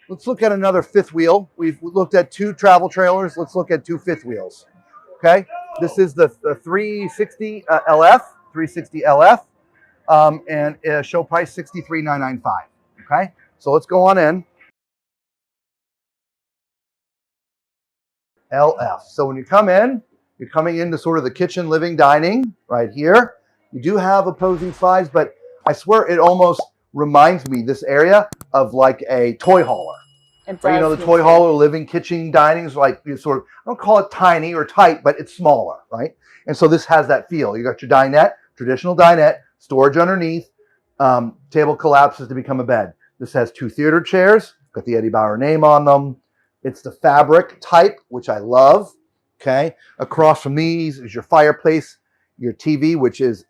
Let's look at another fifth wheel. We've looked at 2 travel trailers. Let's look at 2 fifth wheels. Okay, this is the 360 LF, 360 LF, and show price $63,995. Okay, so let's go on in. LF. So when you come in, you're coming into sort of the kitchen, living, dining right here. You do have opposing sides, but I swear it almost reminds me, this area, of like a toy hauler. Right? You know, the toy hauler, living, kitchen, dining is like, you sort of, I don't call it tiny or tight, but it's smaller, right? And so this has that feel. You got your dinette, traditional dinette, storage underneath, table collapses to become a bed. This has 2 theater chairs, got the Eddie Bauer name on them. It's the fabric type, which I love. Okay. Across from these is your fireplace, your TV, which is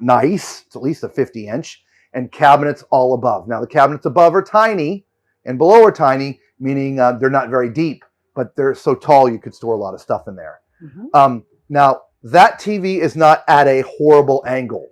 nice. It's at least a 50-inch, and cabinets all above. Now, the cabinets above are tiny and below are tiny, meaning they're not very deep, but they're so tall you could store a lot of stuff in there. Now, that TV is not at a horrible angle.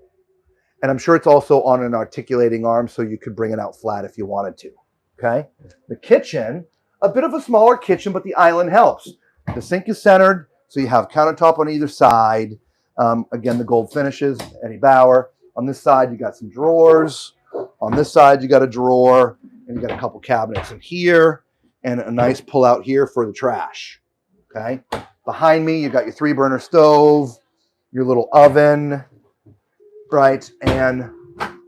And I'm sure it's also on an articulating arm, so you could bring it out flat if you wanted to. Okay. The kitchen, a bit of a smaller kitchen, but the island helps. The sink is centered, so you have countertop on either side. Again, the gold finishes, Eddie Bauer. On this side, you got some drawers. On this side, you got a drawer, and you got a couple cabinets in here, and a nice pull out here for the trash. Okay. Behind me, you got your 3-burner stove, your little oven, right, and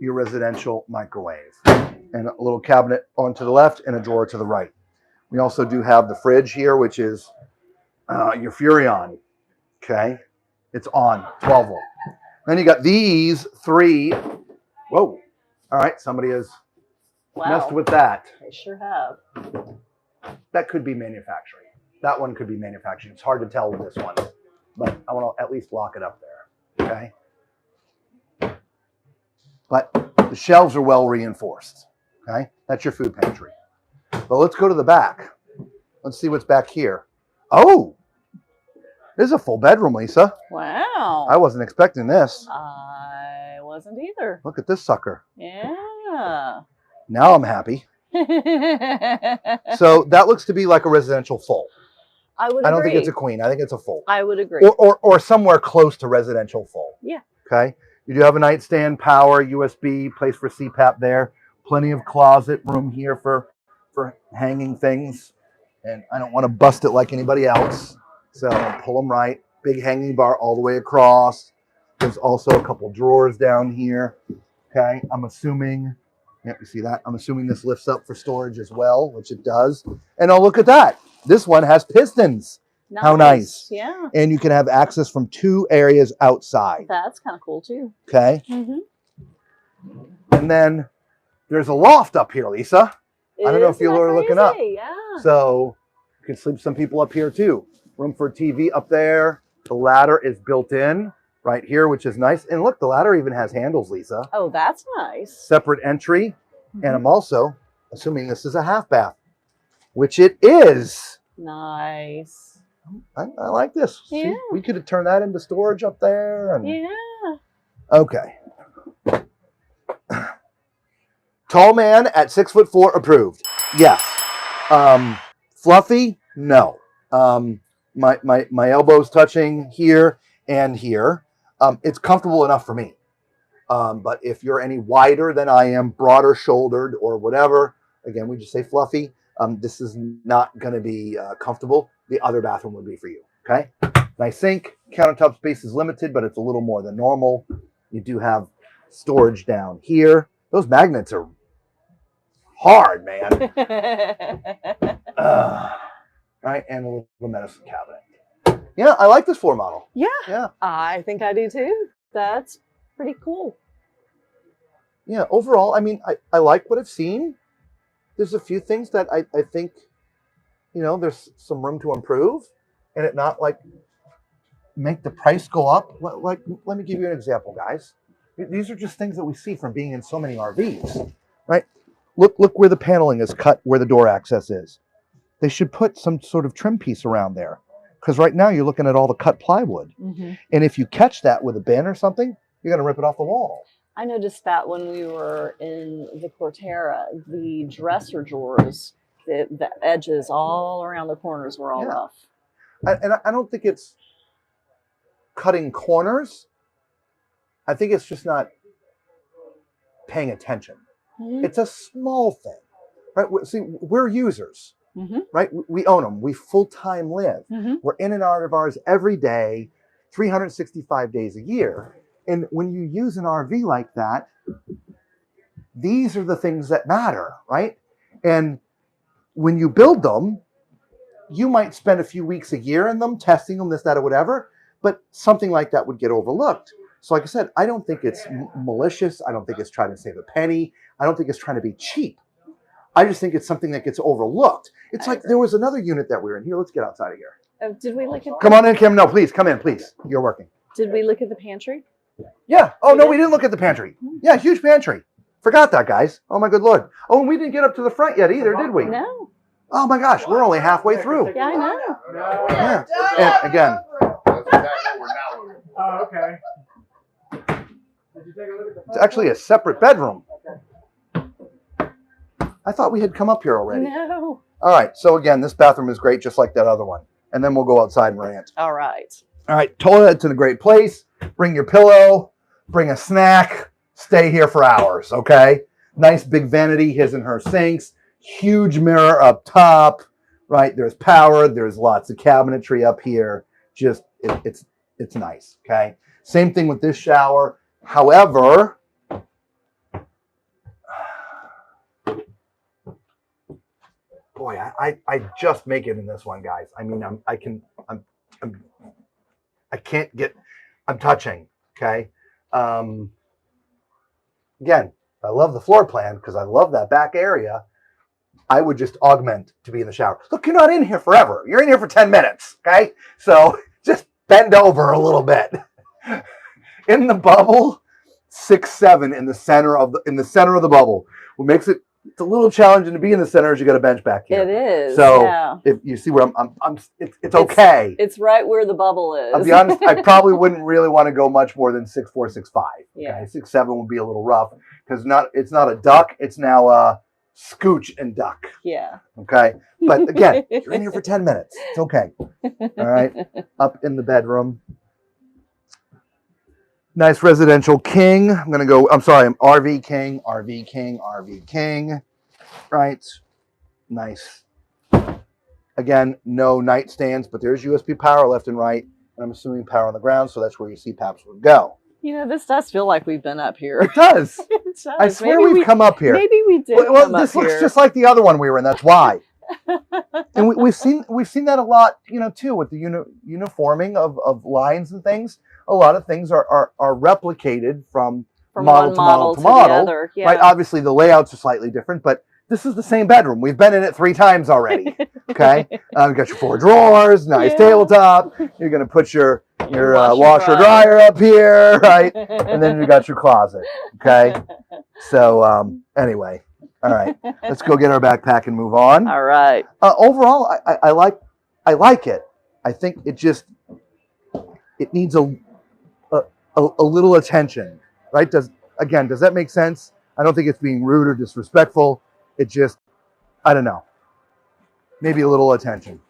your residential microwave, and a little cabinet on to the left and a drawer to the right. We also do have the fridge here, which is your Furrion. Okay, it's on 12 volt. Then you got these 3. Whoa! All right, somebody has messed with that. They sure have. That could be manufacturing. That one could be manufacturing. It's hard to tell with this one, but I want to at least lock it up there. Okay. But the shelves are well reinforced. Okay, that's your food pantry. But let's go to the back. Let's see what's back here. Oh, there's a full bedroom, Lisa. Wow. I wasn't expecting this. I wasn't either. Look at this sucker. Yeah. Now I'm happy. So that looks to be like a residential full. I would agree. I don't think it's a queen. I think it's a full. I would agree. Or somewhere close to residential full. Yeah. Okay. You do have a nightstand, power, USB, place for CPAP there. Plenty of closet room here for hanging things. And I don't want to bust it like anybody else. So I'll pull them right. Big hanging bar all the way across. There's also a couple drawers down here. Okay. I'm assuming, yep, you see that? I'm assuming this lifts up for storage as well, which it does. And oh, look at that. This one has pistons. Nice. How nice. Yeah. And you can have access from 2 areas outside. That's kind of cool too. Okay. And then there's a loft up here, Lisa. I don't know if you were looking up. Yeah. So you can sleep some people up here too. Room for a TV up there. The ladder is built in right here, which is nice. And look, the ladder even has handles, Lisa. Oh, that's nice. Separate entry. And I'm also assuming this is a half bath, which it is. Nice. I like this. Yeah. See, we could have turned that into storage up there. And... Yeah. Okay. Tall man at 6'4" approved. Yes. Fluffy? No. My elbows touching here and here. It's comfortable enough for me. But if you're any wider than I am, broader shouldered or whatever, again, we just say fluffy. This is not going to be comfortable. The other bathroom would be for you. Okay. Nice sink. Countertop space is limited, but it's a little more than normal. You do have storage down here. Those magnets are hard, man. Right, and a little medicine cabinet. Yeah, I like this floor model. Yeah. Yeah. I think I do too. That's pretty cool. Yeah, overall, I mean, I like what I've seen. There's a few things that I think, you know, there's some room to improve and it not like make the price go up. Like, let me give you an example, guys. These are just things that we see from being in so many RVs, right? Look where the paneling is cut, where the door access is. They should put some sort of trim piece around there because right now you're looking at all the cut plywood. And if you catch that with a bin or something, you're going to rip it off the wall. I noticed that when we were in the Cortera, the dresser drawers, the edges all around the corners were all rough. And I don't think it's cutting corners. I think it's just not paying attention. Mm-hmm. It's a small thing, right? See, we're users, mm-hmm. right? We own them. We full-time live. Mm-hmm. We're in and out of ours every day, 365 days a year. And when you use an RV like that, these are the things that matter, right? And when you build them, you might spend a few weeks a year in them, testing them, this, that, or whatever, but something like that would get overlooked. So like I said, I don't think it's malicious. I don't think it's trying to save a penny. I don't think it's trying to be cheap. I just think it's something that gets overlooked. It's like there was another unit that we were in. Here, let's get outside of here. Did we look at? Come on in, Kim. No, please, come in, please. You're working. Did we look at the pantry? Yeah. Oh, no, we didn't look at the pantry. Yeah, huge pantry. Forgot that, guys. Oh, my good Lord. Oh, and we didn't get up to the front yet either, did we? No. Oh, my gosh. We're only halfway through. Yeah, I know. Yeah. And again. That's exactly what we're now looking for. Oh, okay. Did you take a look at the It's actually a separate bedroom. I thought we had come up here already. No. All right. So again, this bathroom is great, just like that other one. And then we'll go outside and rant. All right. All right. Toilet's in a great place. Bring your pillow. Bring a snack. Stay here for hours. Okay. Nice big vanity, his and her sinks. Huge mirror up top. Right. There's power. There's lots of cabinetry up here. Just it's nice. Okay. Same thing with this shower. However, boy, I just make it in this one, guys. I mean, I'm touching. Okay. Again, I love the floor plan because I love that back area. I would just augment to be in the shower. Look, you're not in here forever. You're in here for 10 minutes. Okay. So just bend over a little bit. In the bubble, 6'7" in the center of the bubble. What makes it's a little challenging to be in the center is you got a bench back here. It is. So yeah. if you see where it's okay. It's right where the bubble is. I'll be honest, I probably wouldn't really want to go much more than 6'4", 6'5". Yeah. Okay? 6'7" would be a little rough because it's not a duck, it's now a scooch and duck. Yeah. Okay. But again, you're in here for 10 minutes. It's okay. All right. Up in the bedroom. Nice residential king. I'm RV king, RV king, RV king. Right. Nice. Again, no nightstands, but there's USB power left and right. And I'm assuming power on the ground, so that's where your CPAPs would go. You know, this does feel like we've been up here. It does. It does. I swear Maybe we've come up here. Maybe we did. Well, come this up looks here. just like the other one we were in. That's why. And we've seen that a lot, too, with the uniforming of lines and things. A lot of things are replicated from model one to model to the model. other. Yeah. Right? Obviously, the layouts are slightly different, but this is the same bedroom. We've been in it 3 times already. Okay, you've got your 4 drawers, nice tabletop. You're gonna put your washer dryer up here, right? And then you got your closet. Okay. So anyway, all right. Let's go get our backpack and move on. All right. Overall, I like it. I think it needs a little attention, right? Does that make sense? I don't think it's being rude or disrespectful. It just, I don't know. Maybe a little attention.